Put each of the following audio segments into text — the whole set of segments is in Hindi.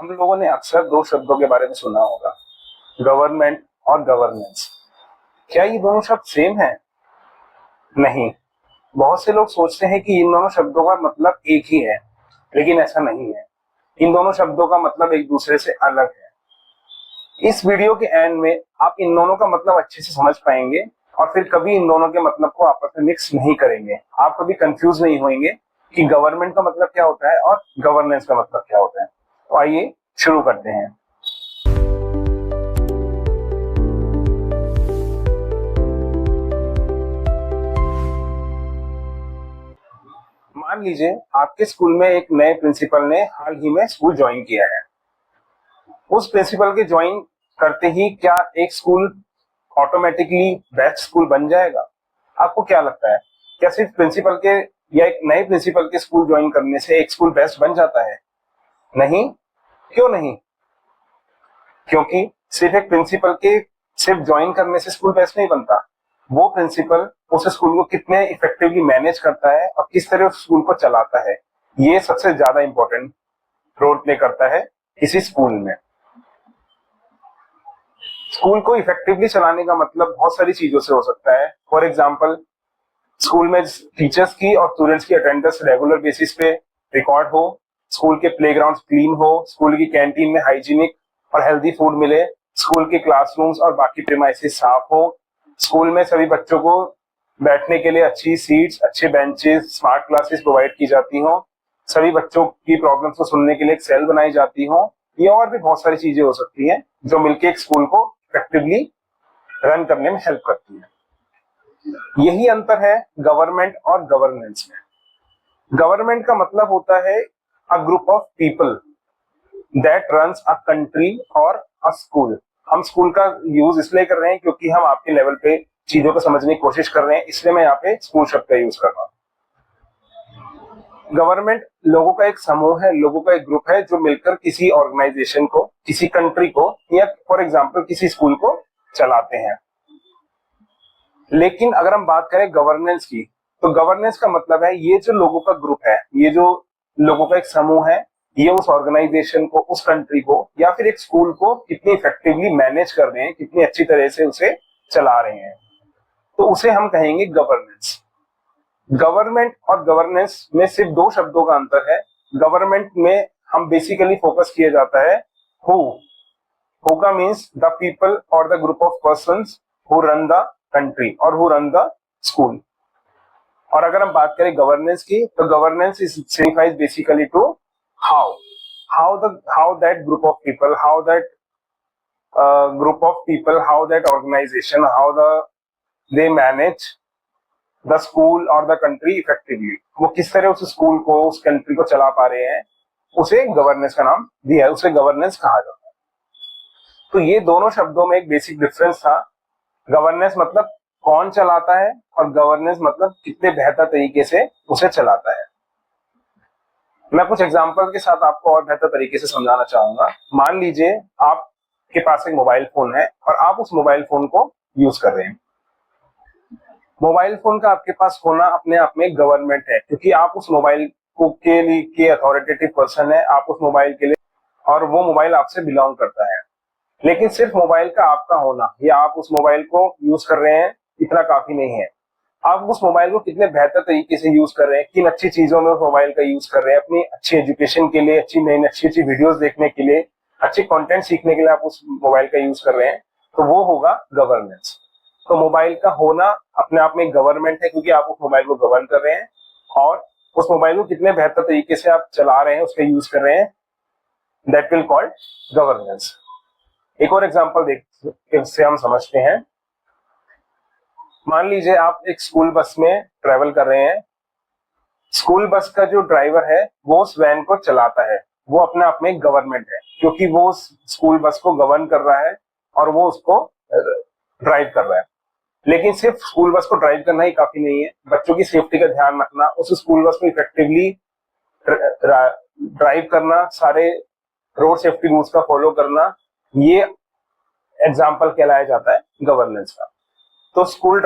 हम लोगों ने अक्सर दो शब्दों के बारे में सुना होगा, गवर्नमेंट और गवर्नेंस। क्या ये दोनों शब्द सेम है? नहीं। बहुत से लोग सोचते हैं कि इन दोनों शब्दों का मतलब एक ही है, लेकिन ऐसा नहीं है। इन दोनों शब्दों का मतलब एक दूसरे से अलग है। इस वीडियो के एंड में आप इन दोनों का मतलब अच्छे से समझ पाएंगे और फिर कभी इन दोनों के मतलब को आपस में मिक्स नहीं करेंगे। आप कभी कंफ्यूज नहीं होंगे कि गवर्नमेंट का मतलब क्या होता है और गवर्नेंस का मतलब क्या होता है। तो आइए शुरू करते हैं। मान लीजिए आपके स्कूल में एक नए प्रिंसिपल ने हाल ही में स्कूल ज्वाइन किया है। उस प्रिंसिपल के ज्वाइन करते ही क्या एक स्कूल ऑटोमेटिकली बेस्ट स्कूल बन जाएगा? आपको क्या लगता है? क्या सिर्फ प्रिंसिपल के या एक नए प्रिंसिपल के स्कूल ज्वाइन करने से एक स्कूल बेस्ट बन जाता है? नहीं। क्यों नहीं? क्योंकि सिर्फ एक प्रिंसिपल के सिर्फ ज्वाइन करने से स्कूल बेस्ट नहीं बनता। वो प्रिंसिपल उस स्कूल को कितने इफेक्टिवली मैनेज करता है और किस तरह उस स्कूल को चलाता है, ये सबसे ज्यादा इंपॉर्टेंट रोल प्ले करता है किसी स्कूल में। स्कूल को इफेक्टिवली चलाने का मतलब बहुत सारी चीजों से हो सकता है। फॉर एग्जाम्पल, स्कूल में टीचर्स की और स्टूडेंट्स की अटेंडेंस रेगुलर बेसिस पे रिकॉर्ड हो, स्कूल के प्लेग्राउंड क्लीन हो, स्कूल की कैंटीन में हाइजीनिक और हेल्दी फूड मिले, स्कूल के क्लासरूम्स और बाकी प्रीमाइसेस साफ हो, स्कूल में सभी बच्चों को बैठने के लिए अच्छी सीट्स, अच्छे बेंचेस, स्मार्ट क्लासेस प्रोवाइड की जाती हो, सभी बच्चों की प्रॉब्लम्स को सुनने के लिए एक सेल बनाई जाती हो। ये और भी बहुत सारी चीजें हो सकती हैं जो मिलकर एक स्कूल को इफेक्टिवली रन करने में हेल्प करती है। यही अंतर है गवर्नमेंट और गवर्नेंस में। गवर्नमेंट का मतलब होता है a group of people that runs a country और अ स्कूल। हम स्कूल का यूज इसलिए कर रहे हैं क्योंकि हम आपके लेवल पे चीजों को समझने की कोशिश कर रहे हैं, इसलिए मैं यहाँ पे स्कूल शब्द का यूज कर रहा हूँ। गवर्नमेंट लोगों का एक समूह है, लोगों का एक ग्रुप है जो मिलकर किसी ऑर्गेनाइजेशन को, किसी कंट्री को या फॉर एग्जाम्पल किसी स्कूल को चलाते हैं। लेकिन अगर हम बात करें गवर्नेंस की, तो गवर्नेंस का मतलब है ये जो लोगों का ग्रुप है, ये जो लोगों का एक समूह है, ये उस ऑर्गेनाइजेशन को, उस कंट्री को या फिर एक स्कूल को कितनी इफेक्टिवली मैनेज कर रहे हैं, कितनी अच्छी तरह से उसे चला रहे हैं, तो उसे हम कहेंगे गवर्नेंस। गवर्नमेंट और गवर्नेंस में सिर्फ दो शब्दों का अंतर है। गवर्नमेंट में हम बेसिकली फोकस किया जाता है हु का मीन्स द पीपल और the group of persons who run the country और हु रन द स्कूल। और अगर हम बात करें गवर्नेंस की, तो governance is signifies basically to how that group of people, how that organisation, how they manage the school और द कंट्री इफेक्टिवली। वो किस तरह उस स्कूल को, उस कंट्री को चला पा रहे हैं, उसे गवर्नेंस का नाम दिया है, उसे गवर्नेंस कहा जाता है। तो ये दोनों शब्दों में एक बेसिक डिफरेंस था। गवर्नेंस मतलब कौन चलाता है और गवर्नेंस मतलब कितने बेहतर तरीके से उसे चलाता है। मैं कुछ एग्जांपल के साथ आपको और बेहतर तरीके से समझाना चाहूंगा। मान लीजिए आपके पास एक मोबाइल फोन है और आप उस मोबाइल फोन को यूज कर रहे हैं। मोबाइल फोन का आपके पास होना अपने आप में गवर्नमेंट है, क्योंकि आप उस मोबाइल को के लिए के अथॉरिटेटिव पर्सन है, आप उस मोबाइल के लिए, और वो मोबाइल आपसे बिलोंग करता है। लेकिन सिर्फ मोबाइल का आपका होना या आप उस मोबाइल को यूज कर रहे हैं, इतना काफी नहीं है। आप उस मोबाइल को कितने बेहतर तरीके से यूज कर रहे हैं, किन अच्छी चीजों में उस मोबाइल का यूज कर रहे हैं, अपनी अच्छी एजुकेशन के लिए, अच्छी अच्छी वीडियोस देखने के लिए, अच्छे कंटेंट सीखने के लिए आप उस मोबाइल का यूज कर रहे हैं, तो वो होगा गवर्नेंस। तो मोबाइल का होना अपने आप में एक गवर्नमेंट है, क्योंकि आप उस मोबाइल को गवर्न कर रहे हैं और उस मोबाइल को कितने बेहतर तरीके से आप चला रहे हैं, उसका यूज कर रहे हैं, दैट विल कॉल्ड गवर्नेंस। एक और एग्जांपल देख से हम समझते हैं। मान लीजिए आप एक स्कूल बस में ट्रेवल कर रहे हैं। स्कूल बस का जो ड्राइवर है वो उस वैन को चलाता है, वो अपने आप में एक गवर्नमेंट है, क्योंकि वो उस स्कूल बस को गवर्न कर रहा है और वो उसको ड्राइव कर रहा है। लेकिन सिर्फ स्कूल बस को ड्राइव करना ही काफी नहीं है, बच्चों की सेफ्टी का ध्यान रखना, उस स्कूल बस को इफेक्टिवली ड्राइव करना, सारे रोड सेफ्टी रूल्स का फॉलो करना, ये एग्जाम्पल कहलाया जाता है गवर्नेंस का। तो स्कूल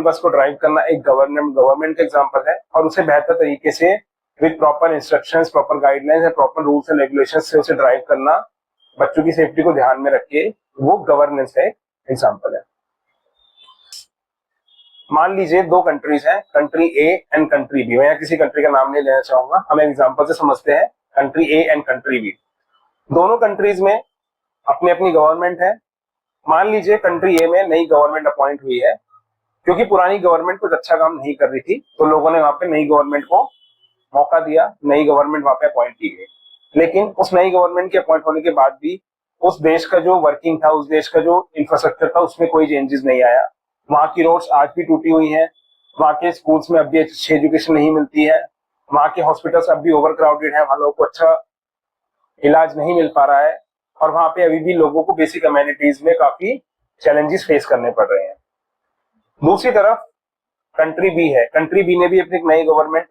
बस को ड्राइव करना एक गवर्नमेंट का एग्जाम्पल है और उसे बेहतर तरीके से with proper instructions, proper guidelines and proper rules and regulations से उसे ड्राइव करना, बच्चों की सेफ्टी को ध्यान में रख के, वो गवर्नेंस का एक एग्जाम्पल है। मान लीजिए दो कंट्रीज हैं, country A and country B. मैं यहाँ किसी कंट्री का नाम नहीं लेना चाहूंगा, हम एग्जाम्पल से समझते हैं country A and country B. दोनों कंट्रीज में अपनी अपनी गवर्नमेंट है। मान लीजिए कंट्री ए में नई गवर्नमेंट अपॉइंट हुई है, क्योंकि पुरानी गवर्नमेंट कुछ अच्छा काम नहीं कर रही थी, तो लोगों ने वहां पे नई गवर्नमेंट को मौका दिया, नई गवर्नमेंट वहां पे अपॉइंट की गई। लेकिन उस नई गवर्नमेंट के अपॉइंट होने के बाद भी उस देश का जो वर्किंग था, उस देश का जो इंफ्रास्ट्रक्चर था, उसमें कोई चेंजेस नहीं आया। वहां की रोड्स आज भी टूटी हुई हैं, वहां के स्कूल्स में अब भी अच्छी एजुकेशन नहीं मिलती है, वहां के हॉस्पिटल्स अब भी ओवर क्राउडेड है, वहां लोगों को अच्छा इलाज नहीं मिल पा रहा है, और वहां पे अभी भी लोगों को बेसिक अमेनिटीज में काफी चैलेंजेस फेस करने पड़ रहे हैं। दूसरी तरफ कंट्री बी है, कंट्री बी ने भी अपनी नई गवर्नमेंट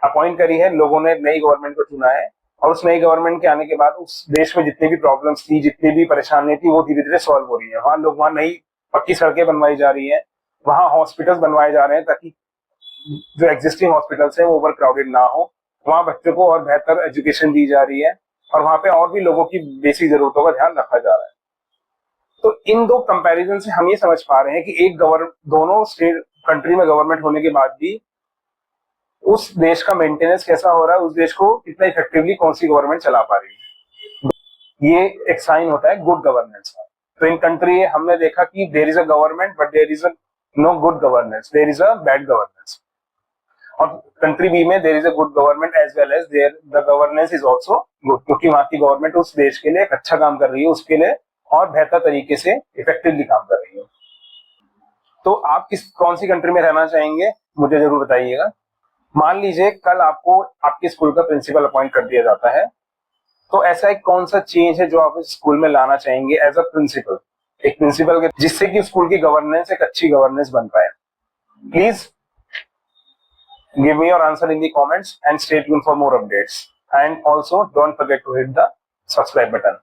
अपॉइंट करी है, लोगों ने नई गवर्नमेंट को चुना है, और उस नई गवर्नमेंट के आने के बाद उस देश में जितनी भी प्रॉब्लम्स थी, जितनी भी परेशानी थी, वो धीरे धीरे सॉल्व हो रही है। वहां नई पक्की सड़कें बनवाई जा रही हैं, वहां हॉस्पिटल्स बनवाए जा रहे हैं, ताकि जो एग्जिस्टिंग हॉस्पिटल्स हैं वो ओवर क्राउडेड ना हो। वहां बच्चों को और बेहतर एजुकेशन दी जा रही है, और वहां पे और भी लोगों की बेसिक जरूरतों का ध्यान रखा जा रहा है। तो इन दो कंपैरिजन से हम ये समझ पा रहे हैं कि दोनों स्टेट कंट्री में गवर्नमेंट होने के बाद भी उस देश का मेंटेनेंस कैसा हो रहा है, उस देश को कितना इफेक्टिवली कौन सी गवर्नमेंट चला पा रही है, ये एक साइन होता है गुड गवर्नेंस का। तो इन कंट्री हमने देखा कि there is a government but there is no good governance, there is a bad governance. और कंट्री बी में there is a good government as well as there the governance is also good, क्योंकि वहां की गवर्नमेंट उस देश के लिए एक अच्छा काम कर रही है, उसके लिए और बेहतर तरीके से इफेक्टिवली काम कर रही है। तो आप कौन सी कंट्री में रहना चाहेंगे, मुझे जरूर बताइएगा। मान लीजिए कल आपको आपके स्कूल का प्रिंसिपल अपॉइंट कर दिया जाता है, तो ऐसा एक कौन सा चेंज है जो आप इस स्कूल में लाना चाहेंगे एज अ प्रिंसिपल, एक प्रिंसिपल के, जिससे कि स्कूल की गवर्नेंस एक अच्छी गवर्नेंस बन पाए। Please give me your answer in the comments and stay tuned for more updates, and also don't forget to hit the subscribe button.